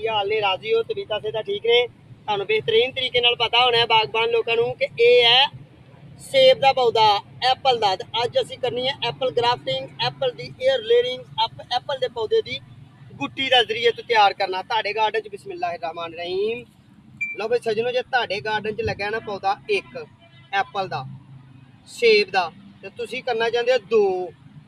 की हाल ने राजी हो तबीयत से ठीक ने ਤੁਹਾਨੂੰ बेहतरीन तरीके नाल पता होना है बागबान लोगों को कि ये है सेब का पौधा एप्पल का। अज असी करनी है एप्पल ग्राफ्टिंग एप्पल की एयर लेयरिंग एप्पल के पौधे की गुट्टी के जरिए तो तैयार करना ताड़े गार्डन च। बिस्मिल्लाहिर्रहमानिर्रहीम। लो भाई सजनों जो ताड़े गार्डन च लग्या ना पौधा एक एप्पल का सेब का तो तुसी करना चाहते हो 2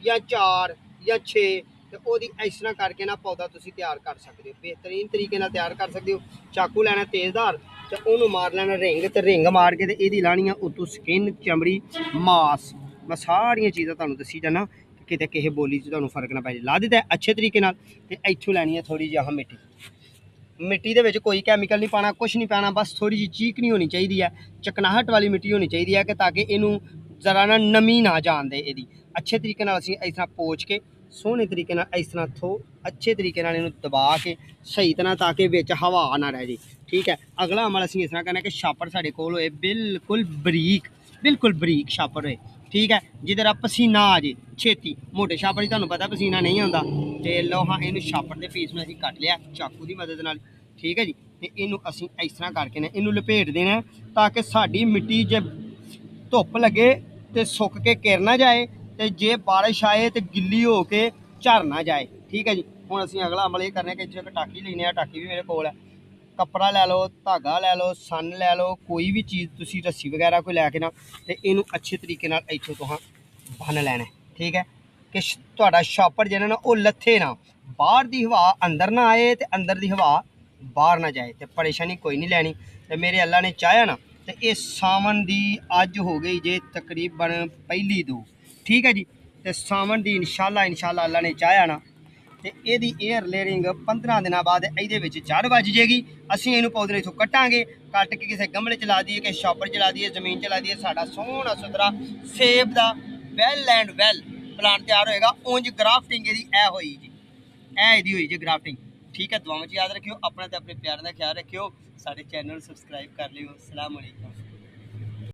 या 4 या 6 तो वो इस तरह करके ना पौधा तुसी तैयार कर सकते हो बेहतरीन तरीके नाल तैयार कर सकते हो। चाकू लेना तेज़दार तो उन्होंने मार लेना रिंग तो रिंग मार के ये लानी उतों स्किन चमड़ी मास मैं सारिया चीज़ां तुहानूं दसी जाना किते किसी बोली च तुहानूं फर्क ना पै जाए। ला दिता अच्छे तरीके नाल ते इत्थों लैनी है थोड़ी जी मिट्टी। मिट्टी दे विच कोई कैमिकल नहीं पाना कुछ नहीं पाना बस थोड़ी जी चीकनी होनी चाहिए है चकनाहट वाली मिट्टी होनी चाहिए है कि ताकि इनू जरा ना नमी ना जान दे इहदी अच्छे तरीके नाल असीं इस तरह पोच के सोहने तरीके नाल इस तरह थो अच्छे तरीके नाल इनू दबा के सही तरह ताकि विच हवा ना रह जाए। ठीक है अगला अमल असीं इस तरह करना कि छापर साडे कोल होए बिल्कुल बरीक छापर होए। ठीक है जिधर पसीना आ जाए छेती मोटे छापर ही तुहानूं पता पसीना नहीं आता तो लो हाँ इनू छापर के पीस में असीं कट लिया चाकू की मदद नाल। ठीक है जी तो इनू असीं इस तरह करके ना इनू लपेट देना ताकि साडी मिट्टी जे धुप लगे तो सुक के गिर ना जाए तो जे बारिश आए तो गिल्ली हो के झर ना जाए। ठीक है जी हुण असीं अगला अमल ये करना कि इत्थे एक टाकी लेने टाकी भी मेरे कोल है कपड़ा लै लो धागा लै लो सन लै लो कोई भी चीज़ तुसी रस्सी वगैरह कोई लैके ना तो इनू अच्छे तरीके नाल इत्थों तुहां बन लैना। ठीक है कि तुहाडा छापर जेह्ड़ा ना वो लत्थे ना बाहर दी हवा अंदर ना आए तो अंदर दी हवा बाहर ना जाए तो परेशानी कोई नहीं लैनी। तो मेरे अल्लाह ने चाहया ना तो ये सावन दी अज हो गई जे तकरीबन पहली 2। ठीक है जी तो सावन दी इंशाल्लाह अल्लाह ने चाहया ना तो यदी एयर लेयरिंग 15 दिनों बाद ये जड़ बज जाएगी। असीं इनू पौधे इथों कट्टांगे कट के किसी गमले च ला दिए किसी छापर च ला दिए जमीन च ला दिए साडा सोहना सुथरा सेब का वैल एंड वैल प्लांट तैयार होएगा। उंज ग्राफ्टिंग यदी ए होई जी ए हुई जी ग्राफ्टिंग। ठीक है दुआवां च याद रखियो अपना तो अपने प्यार का ख्याल रखियो साडे चैनल सबसक्राइब कर लियो। अस्सलाम वालेकुम।